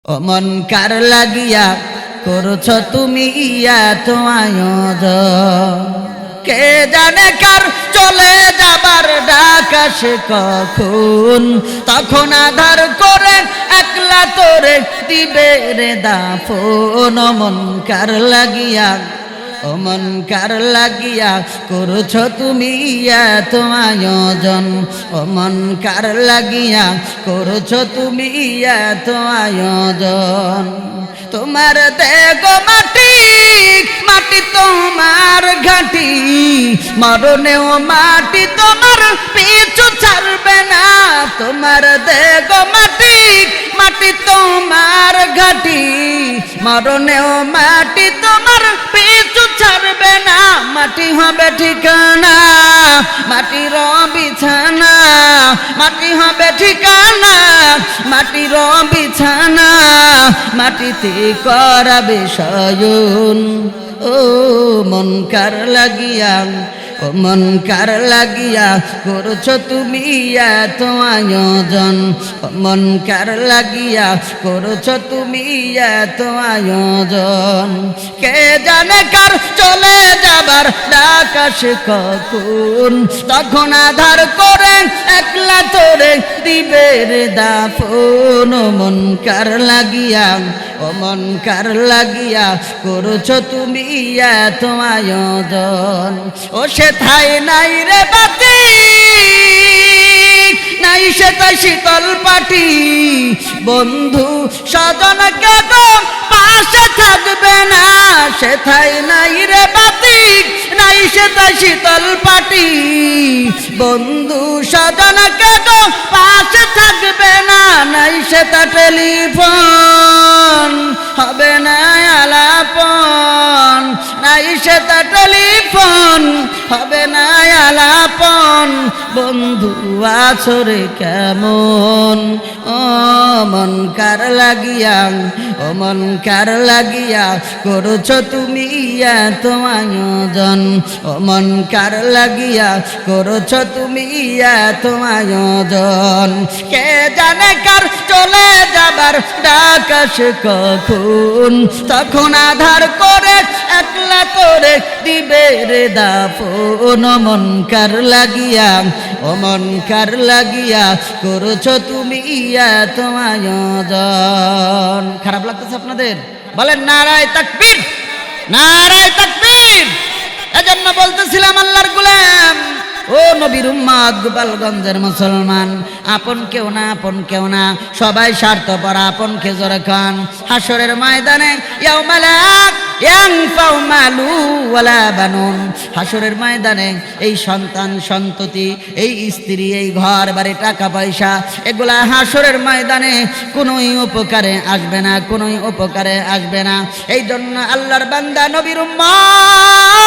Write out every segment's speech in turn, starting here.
ও মন কার লাগিয়া করছ তুমি এত আয়োজন, কে জানে কার চলে যাবার ডাক আসে কখন, তখন আধার করে একলা তোরে দিবে রে দাফন। ও মন কার লাগিয়া, ও মন কার লাগিয়া করছ তুমি এত আয়োজন, ও মন কার লাগিয়া করছ তুমি এত আয়োজন। তোমার দেখো মাটি, মাটি তোমার ঘাটি, মরণেও মাটি তোমার পিছু ছাড়বে না। তোমার দেখো মাটি, মাটি তোমার ঘাটি, মরণেও মাটি তোমার পিছু ছাড়বে না। মাটি হবে ঠিকানা, মাটির বিছানা, মাটি হবে ঠিকানা, মাটির বিছানা, মাটিতে করাবে শয়ন। ও মন কার লাগিয়া, ও মন কার লাগিয়া করছ তুমি এত আয়োজন, ও মন কার লাগিয়া করছ তুমি এত আয়োজন। কে জানে কার চলে যাবার ডাক আসে কখন, তখন আধার করে একলা তোরে দিবে রে দাফন। ও মন কার লাগিয়া, ও মন কার লাগিয়া করছ তুমি এত আয়োজন। ও সেথায় নাই রে বাতি, নাই সেথায় শীতল পাটি, বন্ধু স্বজন কেন পাশে থাকবে না। সেথায় নাই রে বাতি, নাই সেথায় শীতল পাটি, বন্ধু স্বজন কেন পাশে থাকবে না। নাই সেথা টেলিফোন হবে না আলাপন, নাই সেথা টেলিফোন হবে না আলাপন। বন্ধু আছরে কেমন, ও মন কার লাগিয়া, ও মন কার লাগিয়া করছ তুমি এত আয়োজন, ও মন কার লাগিয়া করছ তুমি এত আয়োজন। কে জানে কার চলে যাবার ডাক আসে কখন, তখন আধার করে একলা তোরে দিবে রে দাফন। ও মন কার লাগিয়া, ও মন কার লাগিয়া করছ তুমি এত আয়োজন। খারাপ লাগতেছে আপনাদের? বলেন নারায়ে তাকবীর, নারায়ে তাকবীর। এজন্য বলতেছিলাম আল্লাহর গোলাম, ও নবীর উম্মত, গোপালগঞ্জের মুসলমান, আপন কেউ না, আপন কেউ না, সবাই স্বার্থপর। আপন কে জোরে খান। হাসরের ময়দানে ইয়াউমালা ইয়ানফাউ মালু ওয়ালা বানুন, হাসরের ময়দানে এই সন্তান সন্ততি, এই স্ত্রী, এই ঘর বাড়ি, টাকা পয়সা, এগুলা হাসরের ময়দানে কোনোই উপকারে আসবে না, কোনোই উপকারে আসবে না। এই জন্য আল্লাহর বান্দা নবীর উম্মত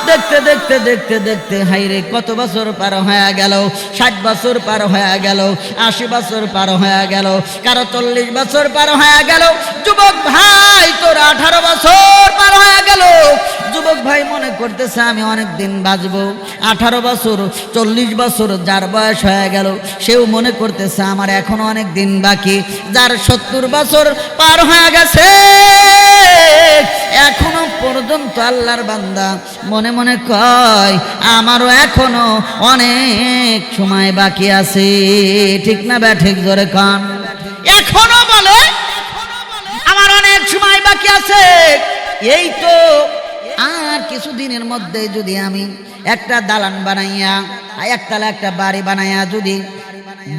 দেখতে দেখতে দেখতে দেখতে হাইরে কত বছর পার হয়ে গেল, 60 বছর পার হয়ে গেল, 80 বছর পার হয়ে গেল, কারো 40 বছর পার হয়ে গেল। যুবক ভাই তোর 18 বছর পার হয়ে গেল। যুবক ভাই মনে করতেছে আমি অনেক দিন বাঁচবো। 18 বছর 40 বছর যার বয়স হয়ে গেল, সেও মনে করতেছে আমার এখনো অনেক দিন বাকি। যার 70 বছর পার হয়ে গেছে, এখনো পর্যন্ত আল্লাহর বান্দা মনে মনে কয় আমারও এখনো অনেক সময় বাকি আছে। ঠিক না বে ঠিক জোরে কান? এখনো বলে আমার অনেক সময় বাকি আছে। এই তো আর কিছুদিনের মধ্যে যদি আমি একটা দালান বানাইয়া, একতলা একটা বাড়ি বানাইয়া, যদি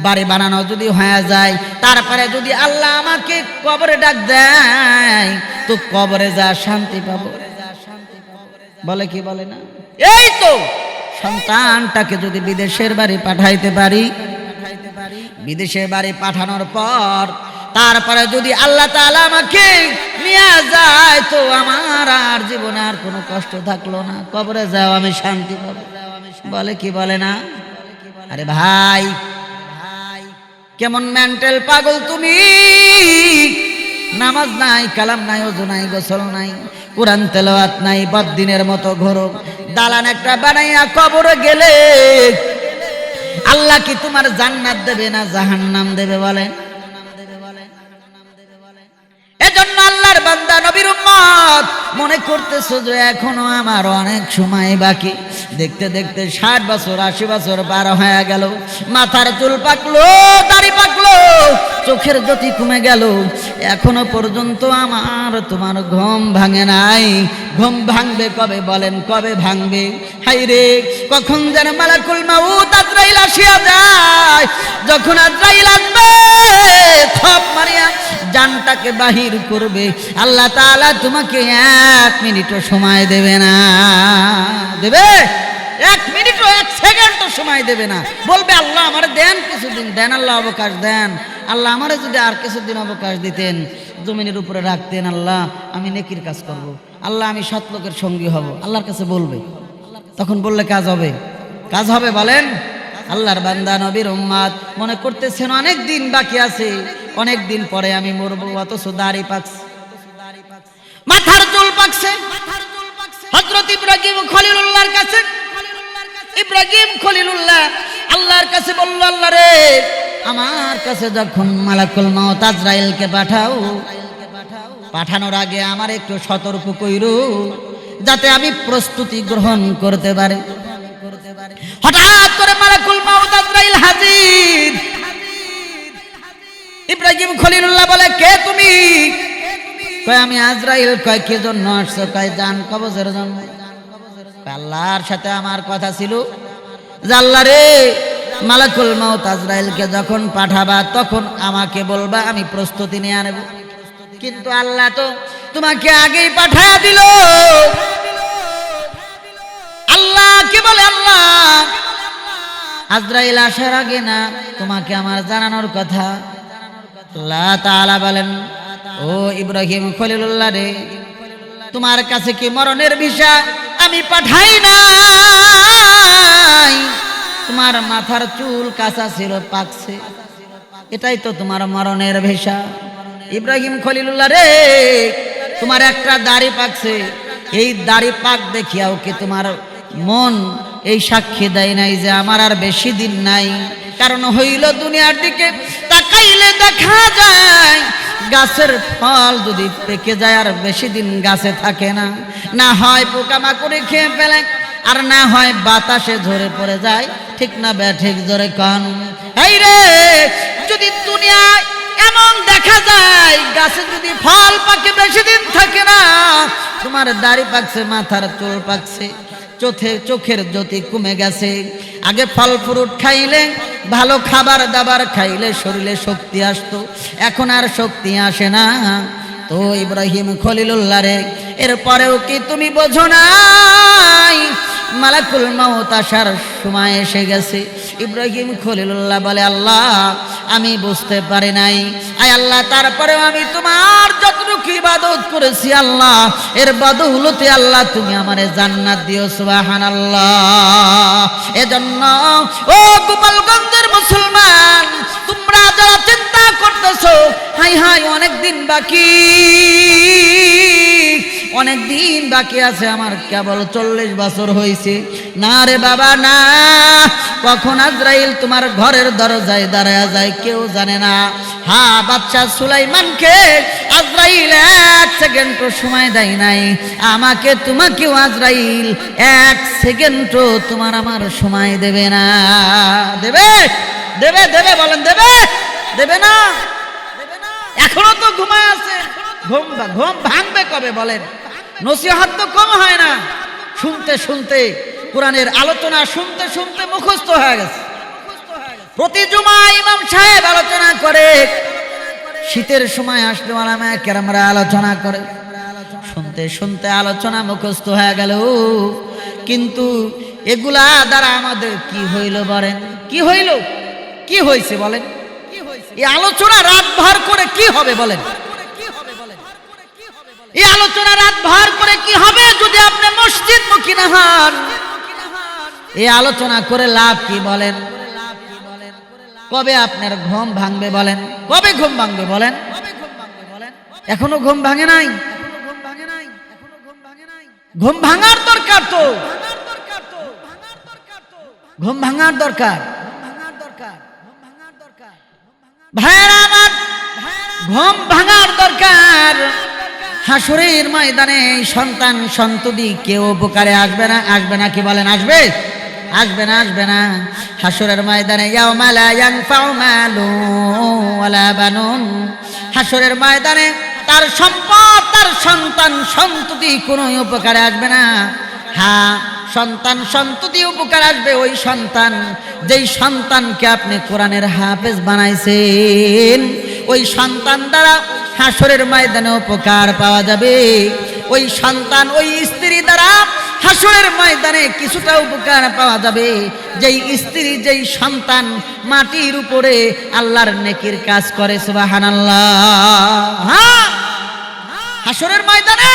বাড়ি বানানো যদি হয়ে যায়, তারপরে যদি আল্লাহ আমাকে কবরে ডাক দেয়, তো কবরে যা শান্তি পাবো। বলে কি বলে না? এই তো সন্তানটাকে যদি বিদেশের বাড়ি পাঠাইতে পারি, বিদেশের বাড়ি পাঠানোর পর তারপরে যদি আল্লাহ তাআলা আমাকে নিয়ে যায়, তো আমার আর জীবনে আর কোনো কষ্ট থাকলো না, কবরে যাও আমি শান্তি পাবো। বলে কি বলে না? আরে ভাই, কেমন মেন্টাল পাগল তুমি! নামাজ নাই, কালাম নাই, ওযু নাই, গোসল নাই, কোরআন তেলাওয়াত নাই, বদ্দিনের মতো ঘোরো, দালান একটা বানাইয়া কবরে গেলে আল্লাহ কি তোমার জান্নাত দেবে না জাহান্নাম দেবে? বলেন বান্দা নবীর উম্মত মনে করতেছো যে এখনো আমার অনেক সময় বাকি। দেখতে দেখতে 60 বছর 80 বছর পার হয়ে গেল, মাথার চুল পাকলো, দাড়ি পাকলো, চোখের জ্যোতি কমে গেল, এখনো পর্যন্ত আমার তোমার ঘুম ভাঙে নাই। ঘুম ভাঙবে কবে বলেন, কবে ভাঙবে? হায়রে কখন যেন মালাকুল মাউত আজরাইল আসিয়া যায়। যখন আজরাইল আসবে থপ মারিয়া জানটাকে বাহির করবে, আল্লাহ তাআলা তোমাকে 1 মিনিটও সময় দেবে না। দেবে? 1 মিনিটও 1 সেকেন্ডও সময় দেবে না। বলবে আল্লাহ আমারে দেন কিছুদিন, দেন আল্লাহ অবকাশ দেন। আল্লাহ আমারে যদি আর কিছুদিন অবকাশ দিতেন, জমিনের উপরে রাখতেন, আল্লাহ আমি নেকির কাজ করব, আল্লাহ আমি সৎ লোকের সঙ্গী হব। আল্লাহর কাছে বলবে, তখন বললে কাজ হবে? কাজ হবে বলেন? আল্লাহর বান্দা নবীর উম্মত মনে করতেছেন অনেক দিন বাকি আছে, অনেক দিন পরে আমি মরবো, অথচ দাড়ি পাকছে, মাথার চুল পাকছে। হযরত ইব্রাহিম খলিলুল্লাহর কাছে, ইব্রাহিম খলিলুল্লাহ আল্লাহর কাছে বলল, আল্লাহ রে আমার কাছে যখন মালাকুল মাউত আজরাইলকে পাঠাও, পাঠানোর আগে আমার একটু সতর্ক কইরো যাতে আমি প্রস্তুতি গ্রহণ করতে পারি। হঠাৎ করে মালাকুল মাউত আজরাইল হাজির। ইব্রাহিম খলিলুল্লাহ বলে, কে তুমি? কয় আমি আজরাইল। কয় কি জন্য আসছো? কয় জান কবজের জন্য। আল্লাহর সাথে আমার কথা ছিল যে আল্লাহ রে মালাকুল মাউত আজরাইলকে যখন পাঠাবা তখন আমাকে বলবা, আমি প্রস্তুতি নিয়ে আনব। কিন্তু আল্লাহ তো তোমাকে আগেই পাঠায়া দিল। আল্লাহ কি বলে, আল্লাহ আজরাইল আসার আগে না তোমাকে আমার জানানোর কথা। আল্লাহ তাআলা বলেন, ও ইব্রাহিম খলিলুল্লাহ রে, তোমার কাছে কি মরণের ভিসা আমি পাঠাই নাই? তোমার মাথার চুল কাঁচা ছিল, পাকছে, এটাই তো তোমার মরণের ভিসা। ইব্রাহিম খলিলুল্লাহ রে, তোমার একটা দাড়ি পাকছে, এই দাড়ি পাক দেখিয়াও কি তোমার মন এই সাক্ষী দেয় নাই যে আমার আর বেশি দিন নাই? কারণ হইল দুনিয়ার দিকে তাকাইলে দেখা যায় গাছের ফল যদি পেকে যায় আর বেশি দিন গাছে থাকে না, না হয় পোকামাকড়ে খেয়ে ফেলে, আর না হয় বাতাসে ঝরে পড়ে যায়। ঠিক না ব্যাঠিক জোরে কান? এই রে যদি দুনিয়ায় এমন দেখা যায় গাছে যদি ফল পাকে বেশি দিন থাকে না, তোমার দাড়ি পাকছে, মাথার চুল পাকছে, চোখের জ্যোতি কমে গেছে। আগে ফল ফ্রুট খাইলে, ভালো খাবার দাবার খাইলে শরীরে শক্তি আসতো, এখন আর শক্তি আসে না। তো ইব্রাহিম খলিলুল্লাহ রে, এরপরেও কি তুমি বোঝো নাই মালাকুল মাউত আসার সময় এসে গেছে? ইব্রাহিম খলিলুল্লাহ বলে, আল্লাহ আমি বুঝতে পারি নাই। আয় আল্লাহ তারপরেও আমি তোমার যতটুকু ইবাদত করেছি আল্লাহ, এর বদৌলতে আল্লাহ তুমি আমারে জান্নাত দিও। সুবহানাল্লাহ। এজন্য ও গোপালগঞ্জের মুসলমান, তোমরা যারা চিন্তা করতেছো হাই হাই অনেক দিন বাকি, অনেক দিন বাকি আছে, আমার কেবল 40 বছর হয়েছে, না রে বাবা না। কখন আজরাইল তোমার ঘরের দরজায় দাঁড়ায় যায় কেউ জানে না। হ্যাঁ, বাদশা সুলাইমানকে আজরাইল 1 সেকেন্ডও সময় দেয় নাই, আমাকে তোমাকেও আজরাইল 1 সেকেন্ডও তোমার আমার সময় দেবে না। দেবে? দেবে? দেবে বলেন, দেবে? দেবে না? এখনো তো ঘুমায় আছে। ঘুম ভাঙবে কবে বলেন? নসিহত তো কম হয় না, শুনতে শুনতে কোরআনের আলোচনা শুনতে শুনতে মুখস্থ হয়ে গেছে। প্রতি জুমায় ইমাম সাহেব আলোচনা করে, শীতের সময় আসলে ওলামায়ে কেরামরা আলোচনা করে, শুনতে শুনতে আলোচনা মুখস্থ হয়ে গেল। কিন্তু এগুলা দ্বারা আমাদের কি হইল বলেন? কি হইল? কি হয়েছে বলেন? এই আলোচনা রাত ভর করে কি হবে বলেন? এই আলোচনা রাত ভর করে কি হবে যদি আপনি মসজিদ মুখী না হন? এই আলোচনা করে লাভ কি বলেন? কবে আপনার ঘুম ভাঙবে বলেন? কবে ঘুম ভাঙবে বলেন? এখনো ঘুম ভাঙে নাই। ঘুম ভাঙার দরকার তো, ঘুম ভাঙার দরকার। ভাইয়েরা আমার, ঘুম ভাঙার দরকার। হাসরের ময়দানে সন্তান সন্ততি কেউ উপকারে আসবে না। আসবে না কি বলেন? আসবে আসবে না? আসবে না। হাসরের ময়দানে ইয়াউমা লা ইয়ানফাউ মালু ওয়ালা বানুন, হাসরের ময়দানে তার সম্পদ তার সন্তান সন্ততি কোনো উপকারে আসবে না। হ্যাঁ, সন্তান সন্ততি উপকার আসবে ওই সন্তান যেই সন্তানকে আপনি কোরআনের হাফেজ বানাইছেন, ওই সন্তান দ্বারা হাসরের ময়দানে উপকার পাওয়া যাবে। ওই সন্তান ওই স্ত্রী দ্বারা হাসরের ময়দানে কিছুটা উপকার পাওয়া যাবে। যেই স্ত্রী যেই সন্তান মাটির উপরে আল্লাহর নেকির কাজ করে, সুবহানাল্লাহ। হ্যাঁ, হাসরের ময়দানে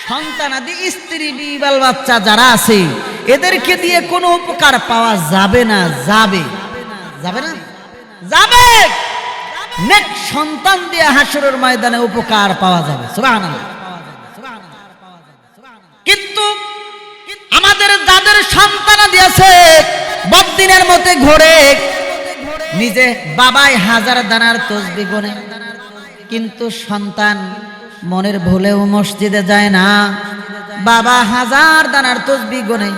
সন্তানাদি স্ত্রী বিবাল বাচ্চা যারা আছে এদেরকে দিয়ে কোনো উপকার পাওয়া যাবে না। যাবে যাবে না? যাবে। নেক সন্তান দিয়ে হাসরের ময়দানে উপকার পাওয়া যাবে, সুবহানাল্লাহ। কিন্তু আমাদের যাদের সন্তানাদি আছে বদ্দিনের মতে ঘোরে, নিজে বাবাই হাজার দানার তসবিহ গোনে, কিন্তু সন্তান মনের ভুলেও মসজিদে যায় না। বাবা হাজার দানার তসবিহ গোনে,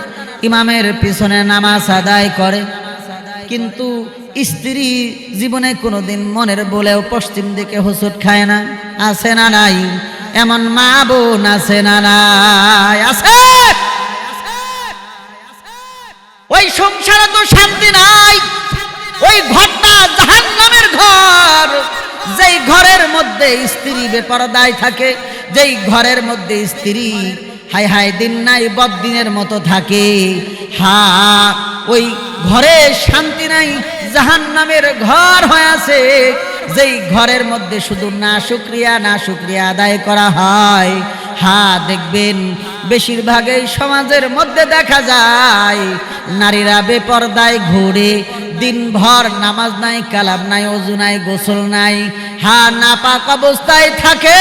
ইমামের পিছনে নামাজ আদায় করে, কিন্তু স্ত্রী জীবনে কোনোদিন মনের ভুলেও পশ্চিম দিকে হুসুট খায় না। আছে না নাই? এমন মা বোন আছে না নাই? আছে। ওই সংসারে তো শান্তি নাই। ওই ঘরটা জাহান্নামের ঘর। যেই ঘরের মধ্যে স্ত্রী বেপরদায় থাকে, যেই ঘরের মধ্যে স্ত্রী হায় হায় দিন নাই বদ্দিনের মতো থাকে, হ্যাঁ ওই ঘরে শান্তি নাই, জাহান্নামের ঘর হয়ে আছে। যেই ঘরের মধ্যে শুধু না শুকরিয়া আদায় করা হয়। হ্যাঁ, দেখবেন বেশিরভাগই সমাজের মধ্যে দেখা যায় নারীরা বেপরদায় ঘুরে, দিনভর নামাজ নাই, কালাম নাই, ওযু নাই, গোসল নাই, হ্যাঁ নাপাক অবস্থায় থাকে।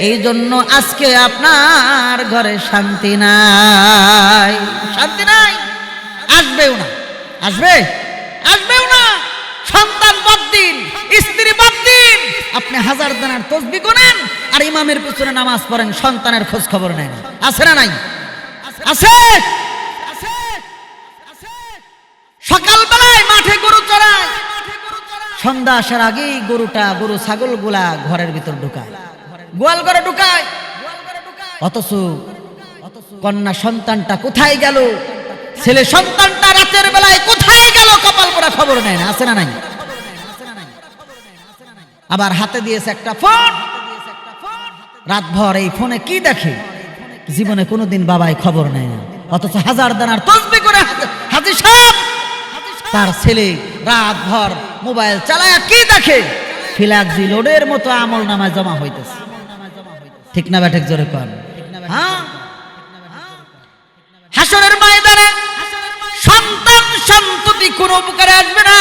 এই জন্য আজকে আপনার ঘরে শান্তি নাই, শান্তি নাই। আসবেও না। আসবে? আসবেও না। সন্তান বদ্দিন, স্ত্রী বদ্দিন, আপনি হাজার দানার তসবিহ গোনেন আর ইমামের পিছনে নামাজ পড়েন, সন্তানের খোঁজ খবর নেন। আছে না নাই? আছে। সকালবেলায় মাঠে গরু চড়ায়, সন্ধ্যা আসার আগেই গরু ছাগল গুলা ঘরের ভিতর ঢুকায়, গোয়াল ঘরে ঢুকায়। অথচ কন্যা সন্তানটা কোথায় গেল, ছেলে সন্তানটা রাতের বেলায় কোথায় গেল, কপাল পোড়া খবর নেয় না। আছে না নাই? আবার হাতে দিয়েছে একটা ফোন, রাতভর এই ফোনে কি দেখে, জীবনে কোনোদিন বাবাই খবর নেয় না। অথচ হাজার দানার তসবিহ করে হাজী সাহেব তার ছেলে রাতভর মোবাইল চালায় কি দেখে, ফিলাক্সি লোডের মতো আমল নামায় জমা হইতেছে। ঠিক না ব্যাঠিক? জোরে কর। হ্যাঁ, হাসরের ময়দানে সন্তান সন্ততি কোনো উপকারে আসবে না।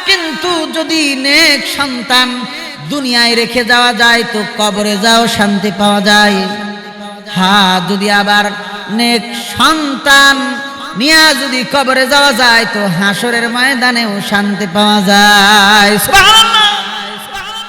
কিন্তু যদি নেক সন্তান দুনিয়ায় রেখে যাওয়া যায় তো কবরে যাও শান্তি পাওয়া যায়। হ্যাঁ, যদি আবার নেক সন্তান নিয়ে যদি কবরে যাওয়া যায় তো হাসরের ময়দানেও শান্তি পাওয়া যায়। সুবহানাল্লাহ।